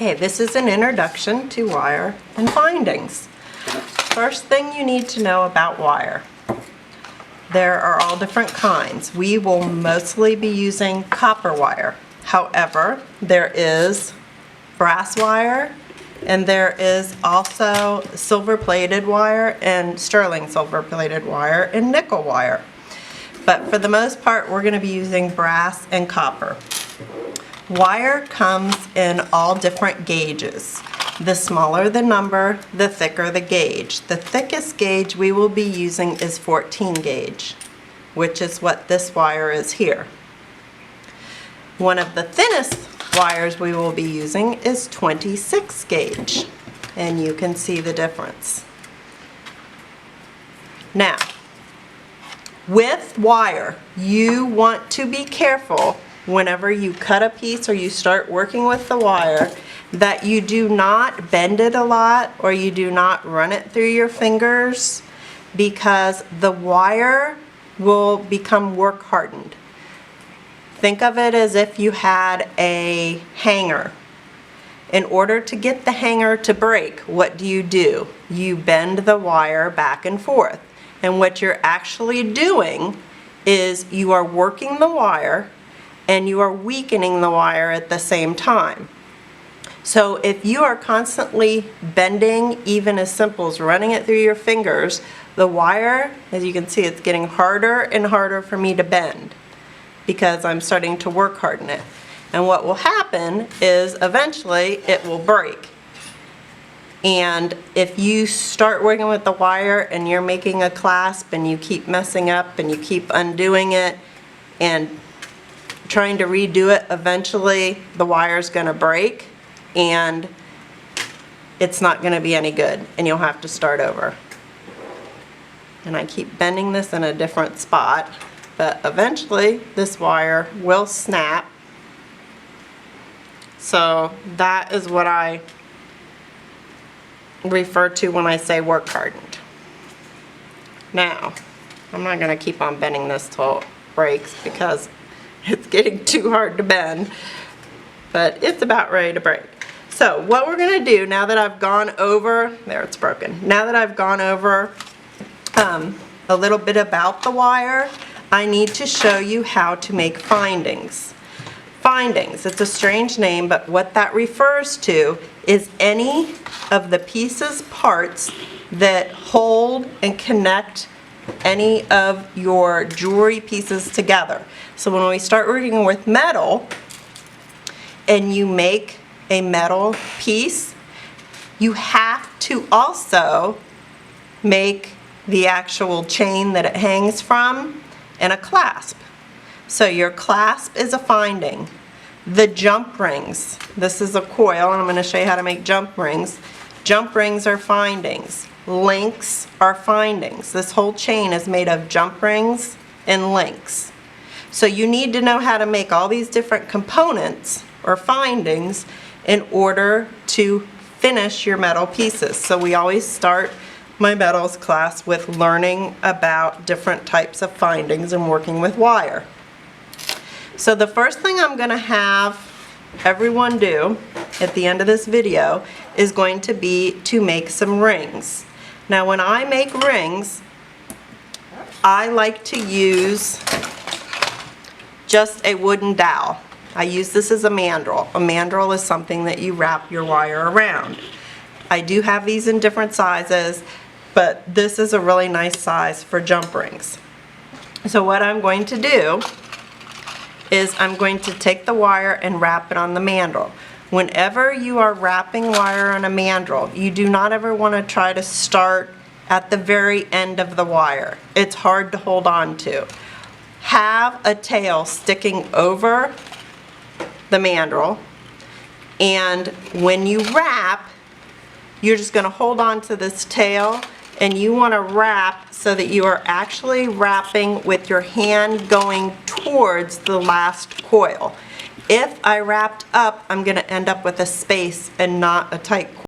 Okay, this is an introduction to wire and findings. First thing you need to know about wire. There are all different kinds. We will mostly be using copper wire. However, there is brass wire and there is also silver-plated wire and sterling silver-plated wire and nickel wire. But for the most part, we're going to be using brass and copper. Wire comes in all different gauges. The smaller the number, the thicker the gauge. The thickest gauge we will be using is 14 gauge, which is what this wire is here. One of the thinnest wires we will be using is 26 gauge, and you can see the difference. Now, with wire, you want to be careful whenever you cut a piece or you start working with the wire that you do not bend it a lot or you do not run it through your fingers, because the wire will become work hardened. Think of it as if you had a hanger. In order to get the hanger to break, what do? You bend the wire back and forth. And what you're actually doing is you are working the wire and you are weakening the wire at the same time. So if you are constantly bending, even as simple as running it through your fingers, the wire, as you can see, it's getting harder and harder for me to bend because I'm starting to work harden it. And what will happen is eventually it will break. And if you start working with the wire and you're making a clasp and you keep messing up and you keep undoing it and trying to redo it, eventually the wire's going to break and it's not going to be any good and you'll have to start over. And I keep bending this in a different spot, but eventually this wire will snap. So that is what I refer to when I say work hardened. Now, I'm not going to keep on bending this till it breaks because it's getting too hard to bend, but it's about ready to break. So what we're going to do now that I've gone over, there it's broken, now that I've gone over a little bit about the wire, I need to show you how to make findings. Findings, it's a strange name, but what that refers to is any of the pieces, parts that hold and connect any of your jewelry pieces together. So when we start working with metal and you make a metal piece, you have to also make the actual chain that it hangs from and a clasp. So your clasp is a finding. The jump rings, this is a coil and I'm going to show you how to make jump rings. Jump rings are findings. Links are findings. This whole chain is made of jump rings and links. So you need to know how to make all these different components or findings in order to finish your metal pieces. So we always start my metals class with learning about different types of findings and working with wire. So the first thing I'm going to have everyone do at the end of this video is going to be to make some rings. Now when I make rings, I like to use just a wooden dowel. I use this as a mandrel. A mandrel is something that you wrap your wire around. I do have these in different sizes, but this is a really nice size for jump rings. So what I'm going to do is I'm going to take the wire and wrap it on the mandrel. Whenever you are wrapping wire on a mandrel, you do not ever want to try to start at the very end of the wire. It's hard to hold on to. Have a tail sticking over the mandrel, and when you wrap, you're just going to hold on to this tail and you want to wrap so that you are actually wrapping with your hand going towards the last coil. If I wrapped up, I'm going to end up with a space and not a tight coil.